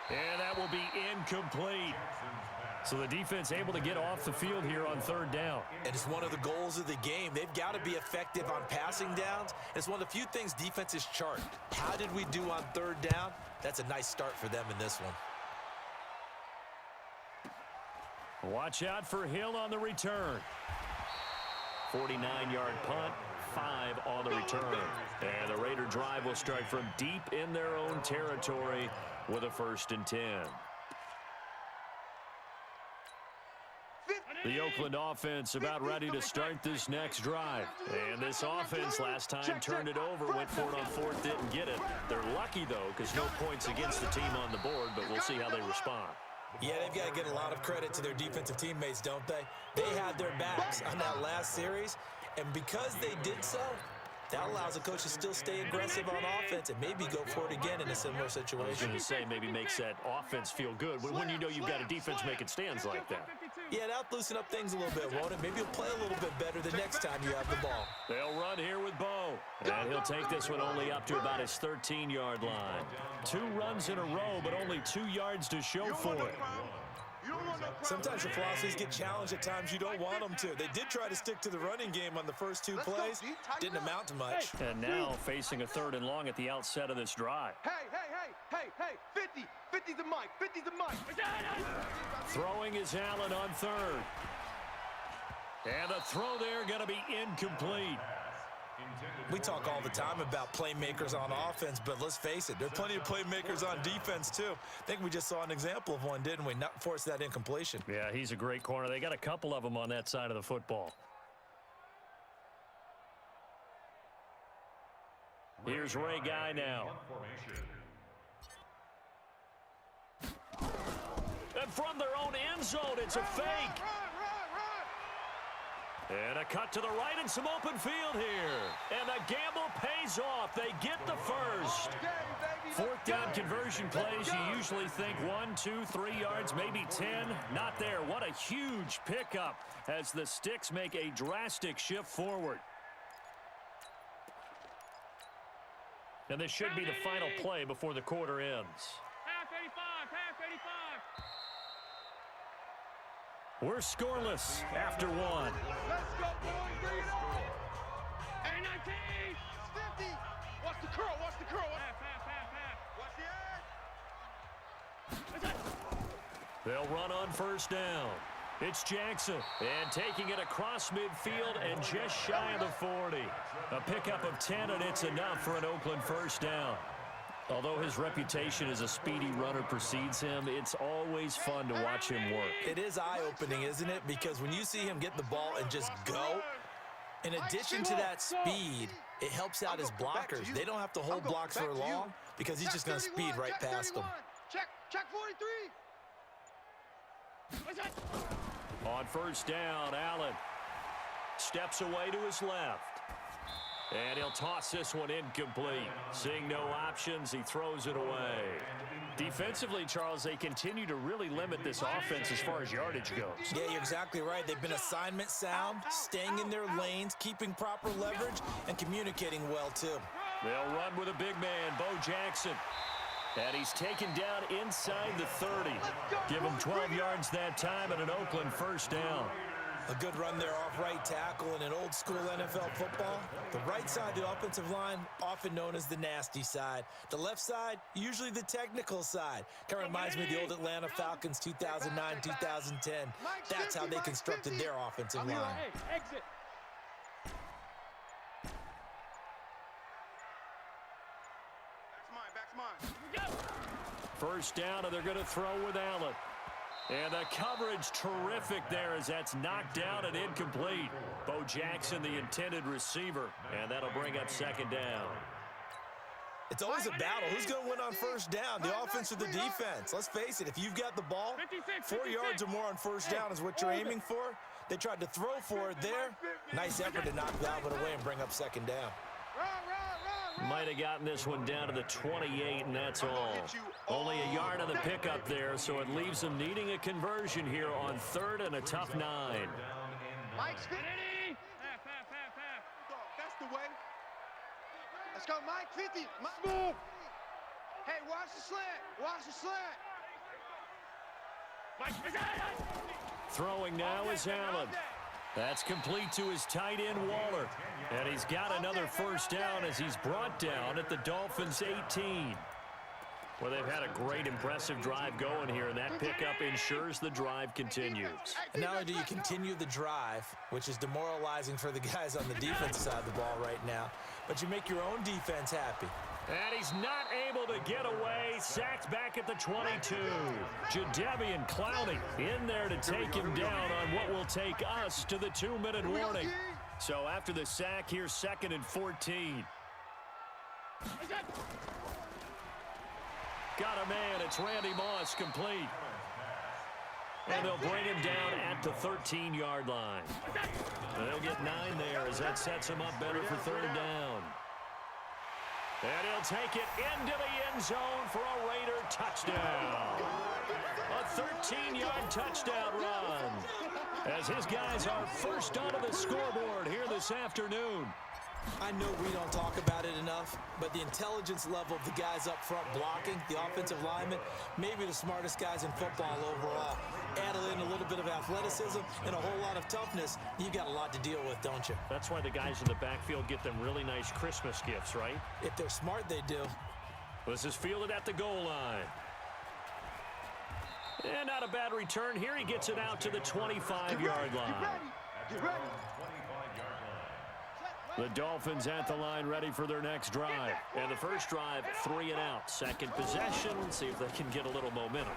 And that will be incomplete. So the defense able to get off the field here on third down. And it's one of the goals of the game. They've got to be effective on passing downs. It's one of the few things defenses chart. How did we do on third down? That's a nice start for them in this one. Watch out for Hill on the return. 49-yard punt, 5 on the return. And the Raider drive will start from deep in their own territory with a 1st and 10. The Oakland offense about ready to start this next drive. And this offense last time turned it over, went for it on 4th, didn't get it. They're lucky, though, because no points against the team on the board, but we'll see how they respond. Yeah, they've got to get a lot of credit to their defensive teammates, don't they? They had their backs on that last series, and because they did so, that allows the coach to still stay aggressive on offense and maybe go for it again in a similar situation. I was going to say maybe makes that offense feel good, but when you know you've got a defense making stands like that. Yeah, that'll loosen up things a little bit, won't it? Maybe you'll play a little bit better the next time you have the ball. They'll run here with Bo, and he'll take this one only up to about his 13-yard line. 2 runs in a row, but only 2 yards to show for it. Sometimes your philosophies get challenged at times you don't want them to. They did try to stick to the running game on the first 2 plays. Didn't amount to much. And now facing a 3rd and long at the outset of this drive. Hey, 50. 50's the mic. 50's the mic. Throwing is Allen on 3rd. And the throw there going to be incomplete. We talk all the time about playmakers on offense, but let's face it, there are plenty of playmakers on defense, too. I think we just saw an example of one, didn't we? Not force that incompletion. Yeah, he's a great corner. They got a couple of them on that side of the football. Here's Ray Guy now. And from their own end zone, it's a fake. And a cut to the right and some open field here. And the gamble pays off. They get the first. 4th down conversion plays, you usually think 1, 2, 3 yards, maybe 10. Not there. What a huge pickup as the Sticks make a drastic shift forward. And this should be the final play before the quarter ends. Half 85. We're scoreless after 1. Let's go, boys. Bring it on. 19. 50. Watch the curl. Half. Watch the edge. They'll run on 1st down. It's Jackson, and taking it across midfield and just shy of the 40. A pickup of 10, and it's enough for an Oakland 1st down. Although his reputation as a speedy runner precedes him, it's always fun to watch him work. It is eye-opening, isn't it? Because when you see him get the ball and just go, in addition to that speed, it helps out his blockers. They don't have to hold blocks for long because he's just going to speed right past them. Check 43. On 1st down, Allen steps away to his left. And he'll toss this one incomplete. Seeing no options, he throws it away. Defensively, Charles, they continue to really limit this offense as far as yardage goes. Yeah, you're exactly right. They've been assignment sound, staying in their lanes, keeping proper leverage, and communicating well, too. They'll run with a big man, Bo Jackson. And he's taken down inside the 30. Give him 12 yards that time and an Oakland 1st down. A good run there off right tackle in an old-school NFL football. The right side of the offensive line, often known as the nasty side. The left side, usually the technical side. Kind of reminds me of the old Atlanta Falcons 2009, 2010. That's how they constructed their offensive line. Exit. Back's mine. 1st down, and they're going to throw with Allen. And the coverage terrific there as that's knocked down and incomplete. Bo Jackson, the intended receiver, and that'll bring up 2nd down. It's always a battle. Who's going to win on 1st down, the offense or the defense? Let's face it, if you've got the ball, 4 yards or more on 1st down is what you're aiming for. They tried to throw for it there. Nice effort to knock that one away and bring up 2nd down. Might have gotten this one down to the 28, and that's all. Only a yard on the pickup there, so it leaves them needing a conversion here on 3rd and a tough 9. Mike's 50. That's the way. Let's go, Mike. 50. Move. Hey, watch the slant. Watch the slant. Throwing now is Allen. That's complete to his tight end, Waller. And he's got another first down as he's brought down at the Dolphins' 18. Well, they've had a great, impressive drive going here, and that pickup ensures the drive continues. And not only do you continue the drive, which is demoralizing for the guys on the defense side of the ball right now, but you make your own defense happy. And he's not able to get away. Sacked back at the 22. Jadeveon Clowney in there to take him down on what will take us to the 2-minute warning. So after the sack, here's 2nd and 14. Got a man. It's Randy Moss, complete. And they'll bring him down at the 13-yard line. They'll get 9 there as that sets him up better for 3rd down. And he'll take it into the end zone for a Raider touchdown. A 13-yard touchdown run. As his guys are first onto the scoreboard here this afternoon. I know we don't talk about it enough, but the intelligence level of the guys up front blocking, the offensive linemen, maybe the smartest guys in football overall. Add in a little bit of athleticism and a whole lot of toughness, you've got a lot to deal with, don't you? That's why the guys in the backfield get them really nice Christmas gifts, right? If they're smart, they do. This is fielded at the goal line. And not a bad return here. He gets it out to the 25-yard line. Get ready. The Dolphins at the line, ready for their next drive. And the first drive, 3 and out. Second possession, see if they can get a little momentum.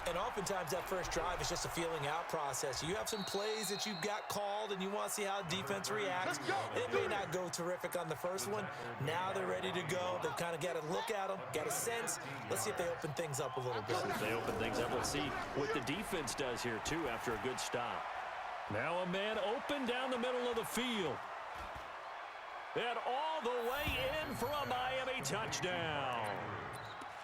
And oftentimes that first drive is just a feeling out process. You have some plays that you got called and you want to see how defense reacts. It may not go terrific on the first one. Now they're ready to go. They've kind of got to look at them, got a sense. Let's see if they open things up a little bit. If they open things up, let's see what the defense does here, too, after a good stop. Now a man open down the middle of the field. And all the way in for a Miami touchdown.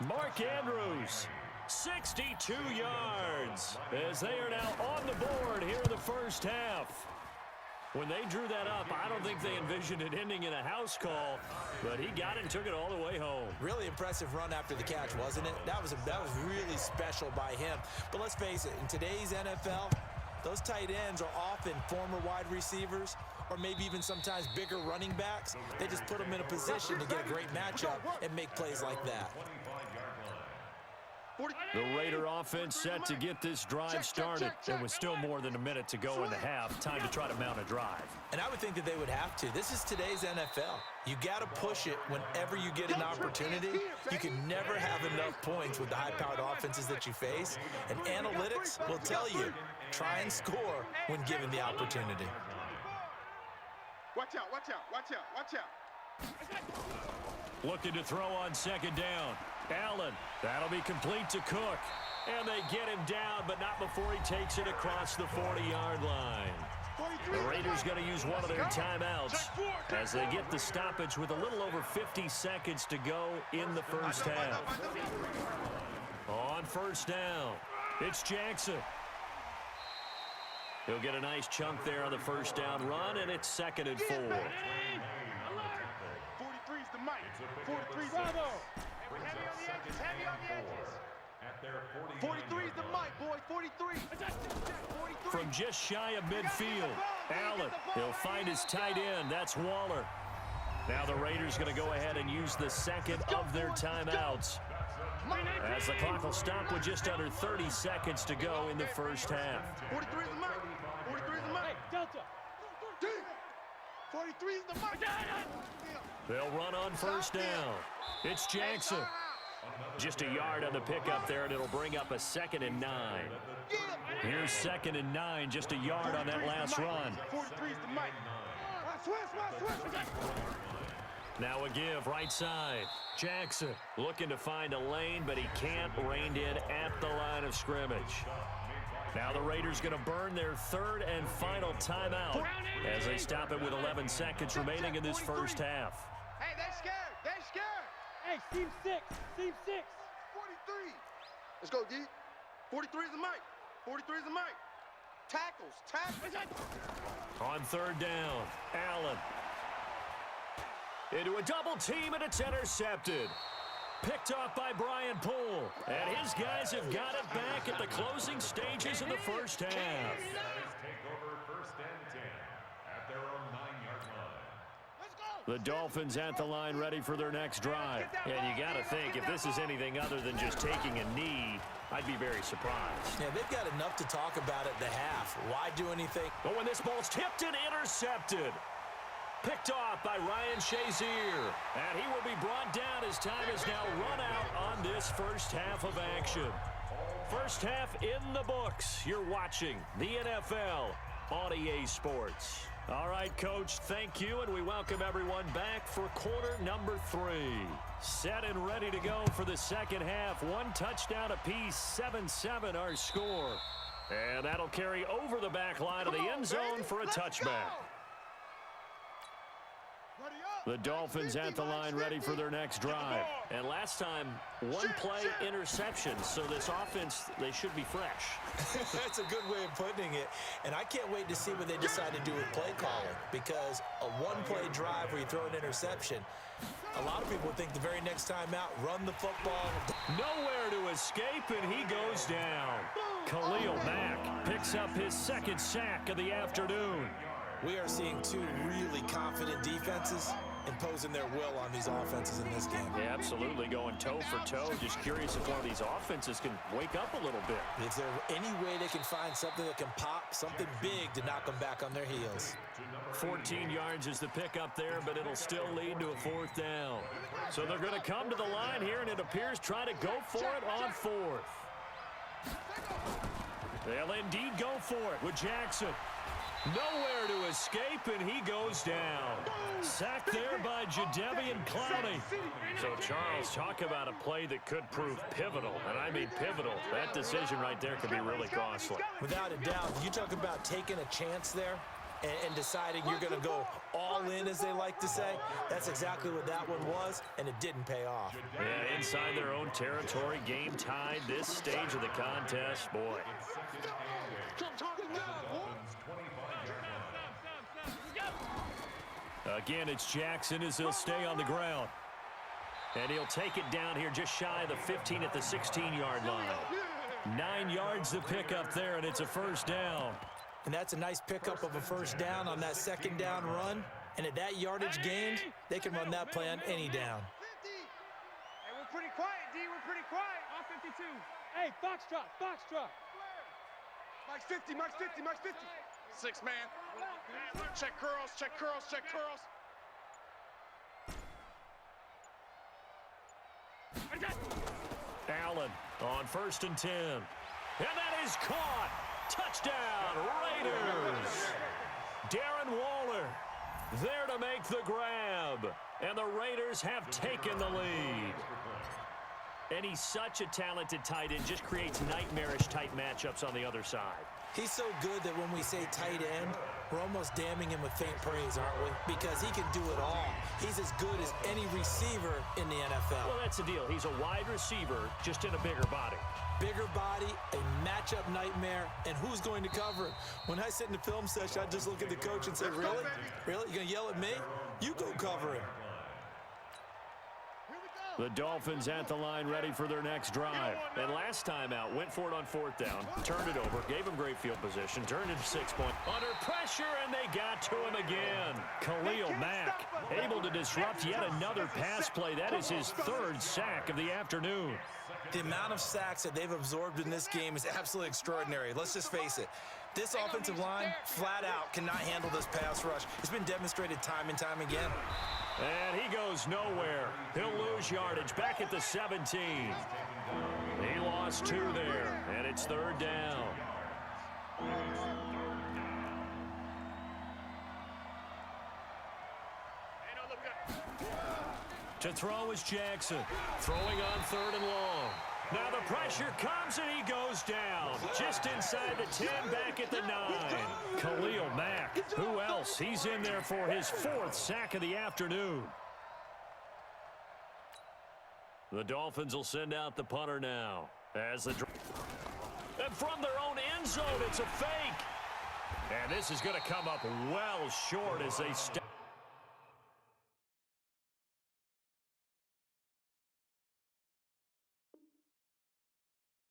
Mark Andrews, 62 yards, as they are now on the board here in the first half. When they drew that up, I don't think they envisioned it ending in a house call, but he got it and took it all the way home. Really impressive run after the catch, wasn't it? That was really special by him. But let's face it, in today's NFL, those tight ends are often former wide receivers or maybe even sometimes bigger running backs. They just put them in a position to get a great matchup and make plays like that. The Raider offense set to get this drive started. And with still more than a minute to go in the half, time to try to mount a drive. And I would think that they would have to. This is today's NFL. You got to push it whenever you get an opportunity. You can never have enough points with the high-powered offenses that you face. And analytics will tell you, try and score when given the opportunity. Watch out, watch out, watch out, watch out. Looking to throw on 2nd down. Allen, that'll be complete to Cook. And they get him down, but not before he takes it across the 40-yard line. The Raiders going to use one of their timeouts as they get the stoppage with a little over 50 seconds to go in the first half. On 1st down, it's Jackson. He'll get a nice chunk there on the 1st down run, and it's 2nd and 4. 43's the mic. 43's the Bravo. Heavy on the edges, heavy on the edges. 43's the mic, boy, 43. 43. From just shy of midfield, Allen, he'll find his tight end. That's Waller. Now the Raiders going to go ahead and use the second of their timeouts, as the clock will stop with just under 30 seconds to go in the first half. 43's the mic. 43's the mic. Hey, Delta. 43's the mic. They'll run on 1st down. It's Jackson. Just a yard on the pickup there, and it'll bring up a 2nd and 9. Here's 2nd and 9, just a yard on that last run. 43's the mic. Now a give, right side. Jackson looking to find a lane, but he can't. Reined in at the line of scrimmage. Now the Raiders going to burn their 3rd and final timeout as they stop it with 11 seconds remaining in this first half. Hey, they're scared. They're scared. Hey, team 6. Team 6. 43. Let's go, D. 43's the mic. 43's the mic. Tackles. On 3rd down, Allen. Into a double team, and it's intercepted. Picked off by Brian Poole. And his guys have got it back at the closing stages of the first half. Take over first and 10 at their own 9-yard line. The Dolphins at the line ready for their next drive. And you got to think, if this is anything other than just taking a knee, I'd be very surprised. Yeah, they've got enough to talk about at the half. Why do anything? But when this ball's tipped and intercepted. Picked off by Ryan Shazier. And he will be brought down as time is now run out on this first half of action. First half in the books. You're watching the NFL on EA Sports. All right, Coach, thank you, and we welcome everyone back for quarter number 3. Set and ready to go for the second half. 1 touchdown apiece, 7-7 our score. And that'll carry over the back line of the end zone for a touchback. The Dolphins at the line ready for their next drive. And last time, 1 play interception, so this offense, they should be fresh. That's a good way of putting it. And I can't wait to see what they decide to do with play calling, because a 1-play drive where you throw an interception, a lot of people think the very next time out, run the football. Nowhere to escape, and he goes down. Khalil Mack picks up his 2nd sack of the afternoon. We are seeing 2 really confident defenses imposing their will on these offenses in this game. Yeah, absolutely, going toe for toe. Just curious if one of these offenses can wake up a little bit. Is there any way they can find something that can pop, something big to knock them back on their heels? 14 yards is the pickup there, but it'll still lead to a 4th down. So they're going to come to the line here, and it appears try to go for it on 4th. They'll indeed go for it with Jackson. Nowhere to escape, and he goes down. Sacked there by Jadeveon Clowney. So, Charles, talk about a play that could prove pivotal, and I mean pivotal. That decision right there could be really costly. Without a doubt, you talk about taking a chance there and deciding you're going to go all in, as they like to say. That's exactly what that one was, and it didn't pay off. Yeah, inside their own territory, game tied, this stage of the contest, boy. Again, it's Jackson as he'll stay on the ground. And he'll take it down here just shy of the 15 at the 16-yard line. 9 yards to pick up there, and it's a 1st down. And that's a nice pickup of a 1st down on that 2nd down run. And at that yardage gained, they can run that play on any down. Hey, we're pretty quiet, D. We're pretty quiet. On 52. Hey, Foxtrot, Foxtrot. Max 50, Max 50, Max 50. 6 man. Check curls, check curls, check curls. Allen on 1st and 10. And that is caught. Touchdown, Raiders. Darren Waller there to make the grab. And the Raiders have taken the lead. And he's such a talented tight end, just creates nightmarish-type matchups on the other side. He's so good that when we say tight end, we're almost damning him with faint praise, aren't we? Because he can do it all. He's as good as any receiver in the NFL. Well, that's the deal. He's a wide receiver, just in a bigger body. Bigger body, a matchup nightmare, and who's going to cover it? When I sit in the film session, I just look at the coach and say, really? Really? You're going to yell at me? You go cover him. The Dolphins at the line ready for their next drive. And last time out, went for it on 4th down, turned it over, gave him great field position, turned it to 6 point. Under pressure, and they got to him again. Khalil Mack able to disrupt yet another pass play. That is his 3rd sack of the afternoon. The amount of sacks that they've absorbed in this game is absolutely extraordinary. Let's just face it. This offensive line, flat out, cannot handle this pass rush. It's been demonstrated time and time again. And he goes nowhere. He'll lose yardage back at the 17. He lost 2 there, and it's 3rd down. To throw is Jackson. Throwing on 3rd and long. Now the pressure comes, and he goes down. Just inside the 10, back at the 9. Khalil Mack. Who else? He's in there for his 4th sack of the afternoon. The Dolphins will send out the punter now. And from their own end zone, it's a fake. And this is going to come up well short as they step.